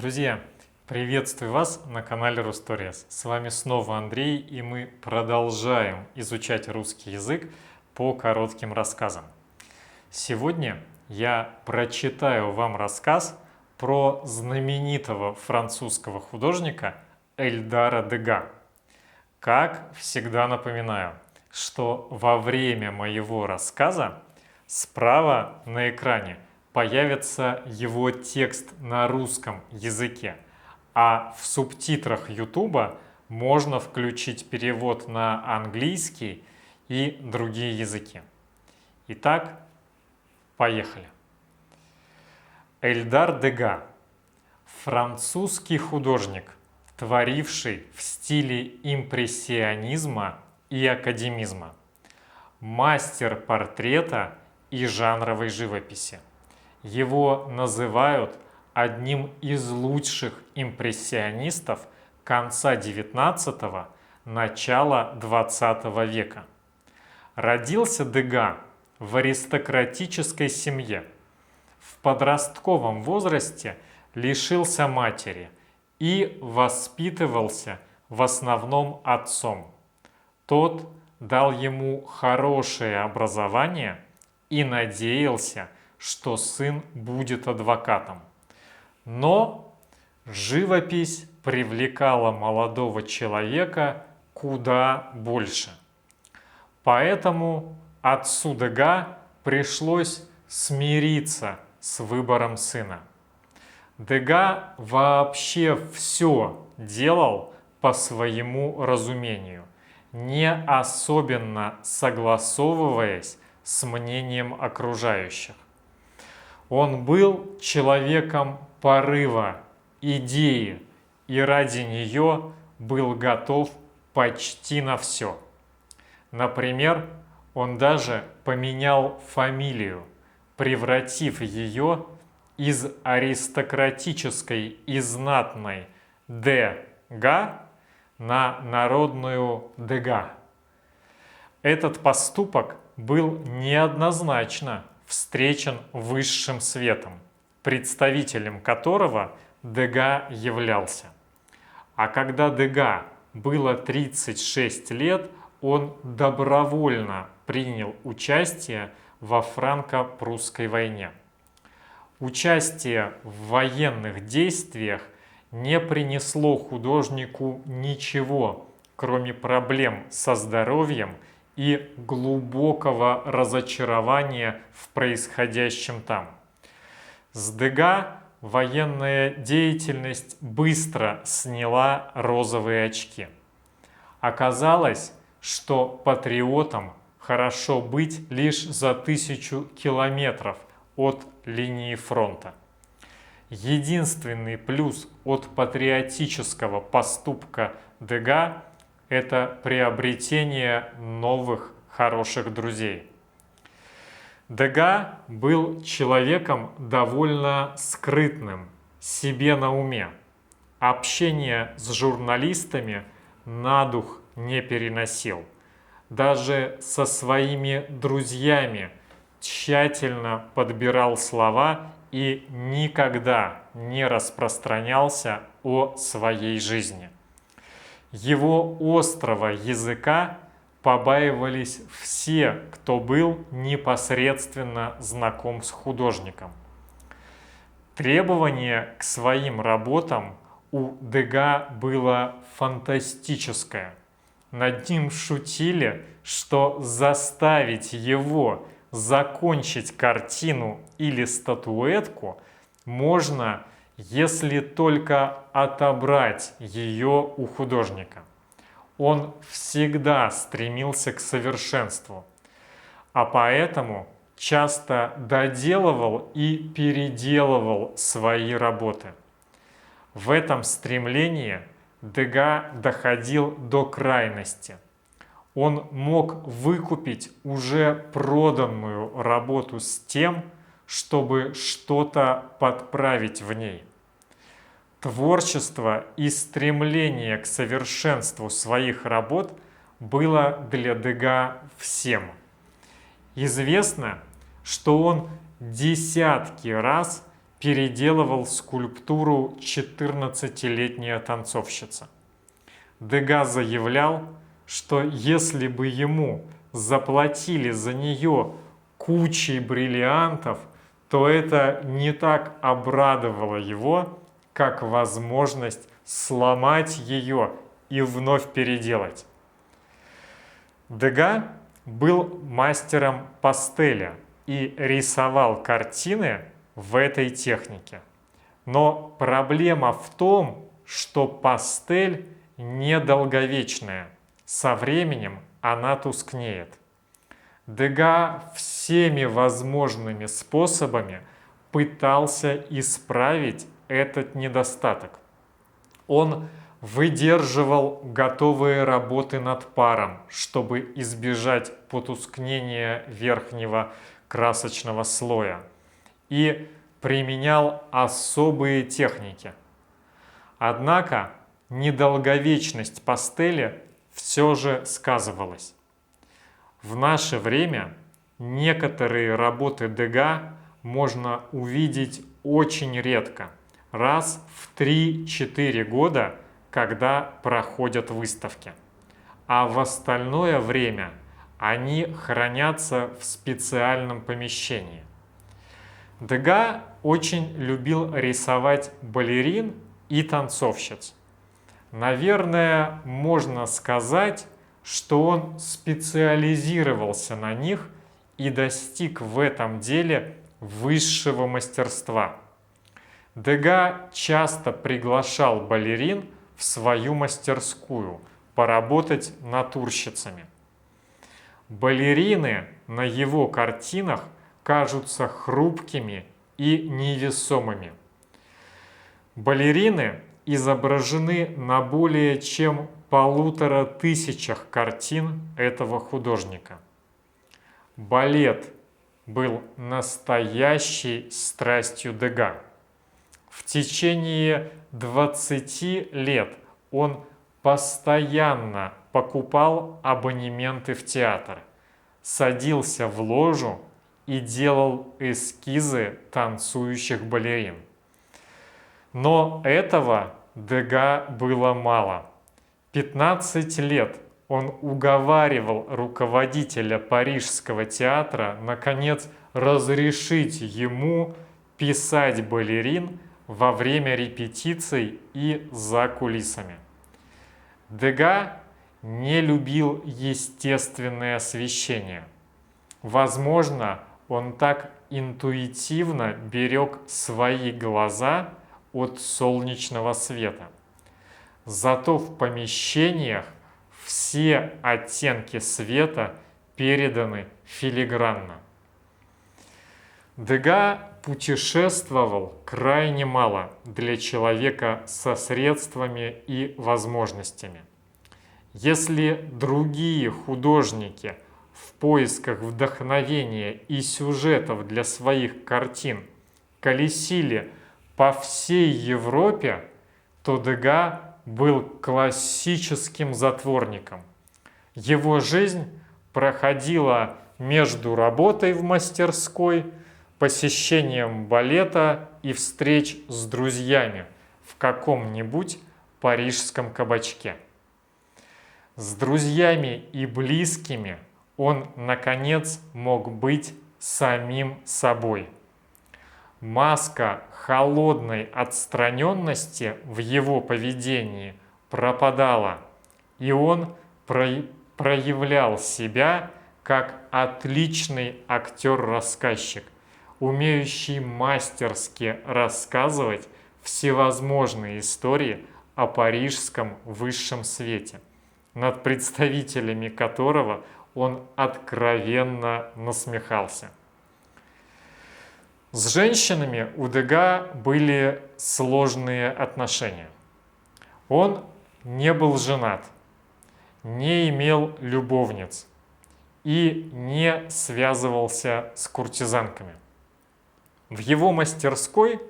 Друзья, приветствую вас на канале Русториас. С вами снова Андрей, и мы продолжаем изучать русский язык по коротким рассказам. Сегодня я прочитаю вам рассказ про знаменитого французского художника Эльдара Дега. Как всегда напоминаю, что во время моего рассказа справа на экране появится его текст на русском языке, а в субтитрах YouTube можно включить перевод на английский и другие языки. Итак, поехали. Эльдар Дега – французский художник, творивший в стиле импрессионизма и академизма, мастер портрета и жанровой живописи. Его называют одним из лучших импрессионистов конца XIX – начала XX века. Родился Дега в аристократической семье. В подростковом возрасте лишился матери и воспитывался в основном отцом. Тот дал ему хорошее образование и надеялся, что сын будет адвокатом. Но живопись привлекала молодого человека куда больше. Поэтому отцу Дега пришлось смириться с выбором сына. Дега вообще все делал по своему разумению, не особенно согласовываясь с мнением окружающих. Он был человеком порыва, идеи, и ради нее был готов почти на все. Например, он даже поменял фамилию, превратив ее из аристократической и знатной Дега на народную Дега. Этот поступок был неоднозначно встречен высшим светом, представителем которого Дега являлся. А когда Дега было 36 лет, он добровольно принял участие во франко-прусской войне. Участие в военных действиях не принесло художнику ничего, кроме проблем со здоровьем и глубокого разочарования в происходящем там. С Дега военная деятельность быстро сняла розовые очки. Оказалось, что патриотом хорошо быть лишь за 1000 километров от линии фронта. Единственный плюс от патриотического поступка Дега – это приобретение новых хороших друзей. Дега был человеком довольно скрытным, себе на уме. Общение с журналистами на дух не переносил. Даже со своими друзьями тщательно подбирал слова и никогда не распространялся о своей жизни. Его острого языка побаивались все, кто был непосредственно знаком с художником. Требование к своим работам у Дега было фантастическое. Над ним шутили, что заставить его закончить картину или статуэтку можно, если только отобрать ее у художника. Он всегда стремился к совершенству, а поэтому часто доделывал и переделывал свои работы. В этом стремлении Дега доходил до крайности. Он мог выкупить уже проданную работу с тем, чтобы что-то подправить в ней. Творчество и стремление к совершенству своих работ было для Дега всем. Известно, что он десятки раз переделывал скульптуру 14-летняя танцовщица. Дега заявлял, что если бы ему заплатили за нее кучей бриллиантов, то это не так обрадовало его, как возможность сломать ее и вновь переделать. Дега был мастером пастеля и рисовал картины в этой технике. Но проблема в том, что пастель недолговечная. Со временем она тускнеет. Дега всеми возможными способами пытался исправить этот недостаток. Он выдерживал готовые работы над паром, чтобы избежать потускнения верхнего красочного слоя, и применял особые техники. Однако недолговечность пастели все же сказывалась. В наше время некоторые работы Дега можно увидеть очень редко, раз в 3-4 года, когда проходят выставки. А в остальное время они хранятся в специальном помещении. Дега очень любил рисовать балерин и танцовщиц. Наверное, можно сказать, что он специализировался на них и достиг в этом деле высшего мастерства. Дега часто приглашал балерин в свою мастерскую поработать натурщицами. Балерины на его картинах кажутся хрупкими и невесомыми. Балерины изображены на более чем 1500 картин этого художника. Балет был настоящей страстью Дега. В течение 20 лет он постоянно покупал абонементы в театр, садился в ложу и делал эскизы танцующих балерин. Но этого Дега было мало. 15 лет он уговаривал руководителя Парижского театра наконец разрешить ему писать балерин во время репетиций и за кулисами. Дега не любил естественное освещение. Возможно, он так интуитивно берег свои глаза от солнечного света. Зато в помещениях все оттенки света переданы филигранно. Дега путешествовал крайне мало для человека со средствами и возможностями. Если другие художники в поисках вдохновения и сюжетов для своих картин колесили по всей Европе, то Дега был классическим затворником. Его жизнь проходила между работой в мастерской, посещением балета и встреч с друзьями в каком-нибудь парижском кабачке. С друзьями и близкими он, наконец, мог быть самим собой. Маска холодной отстраненности в его поведении пропадала, и он проявлял себя как отличный актер-рассказчик, умеющий мастерски рассказывать всевозможные истории о парижском высшем свете, над представителями которого он откровенно насмехался. С женщинами у Дега были сложные отношения. Он не был женат, не имел любовниц и не связывался с куртизанками. В его мастерской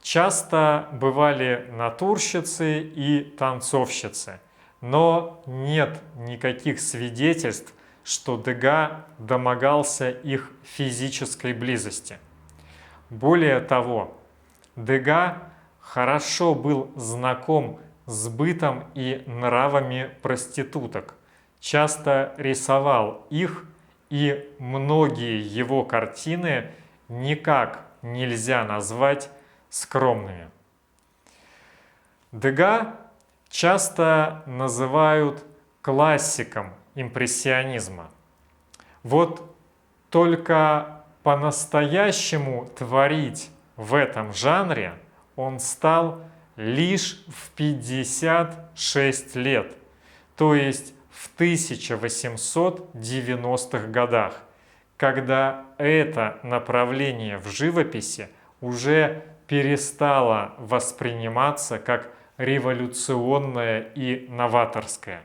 часто бывали натурщицы и танцовщицы, но нет никаких свидетельств, что Дега домогался их физической близости. Более того, Дега хорошо был знаком с бытом и нравами проституток, часто рисовал их, и многие его картины никак нельзя назвать скромными. Дега часто называют классиком импрессионизма. Вот только по-настоящему творить в этом жанре он стал лишь в 56 лет, то есть в 1890-х годах, когда это направление в живописи уже перестало восприниматься как революционное и новаторское.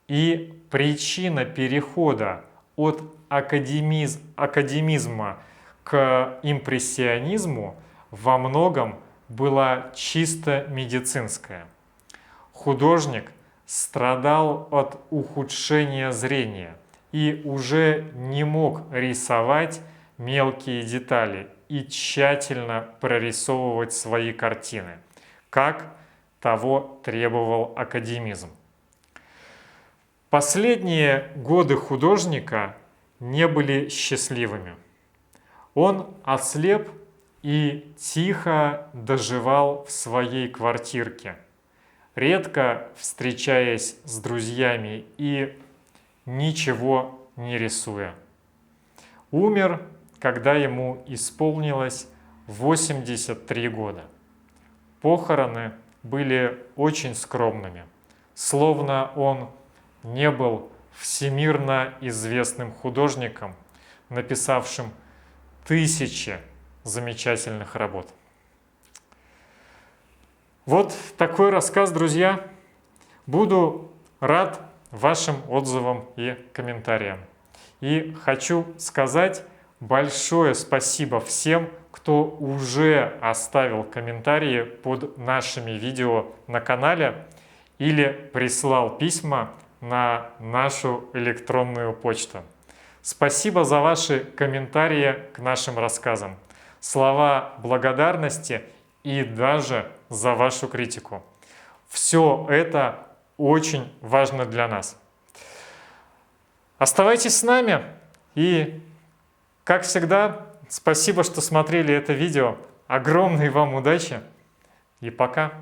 И причина перехода от академизма к импрессионизму во многом была чисто медицинская. Художник страдал от ухудшения зрения и уже не мог рисовать мелкие детали и тщательно прорисовывать свои картины, как того требовал академизм. Последние годы художника не были счастливыми. Он ослеп и тихо доживал в своей квартирке, редко встречаясь с друзьями и ничего не рисуя. Умер, когда ему исполнилось 83 года. Похороны были очень скромными, словно он не был всемирно известным художником, написавшим тысячи замечательных работ. Вот такой рассказ, друзья. Буду рад вашим отзывам и комментариям. И хочу сказать большое спасибо всем, кто уже оставил комментарии под нашими видео на канале или прислал письма на нашу электронную почту. Спасибо за ваши комментарии к нашим рассказам, слова благодарности и даже за вашу критику. Все это очень важно для нас. Оставайтесь с нами и, как всегда, спасибо, что смотрели это видео. Огромной вам удачи и пока!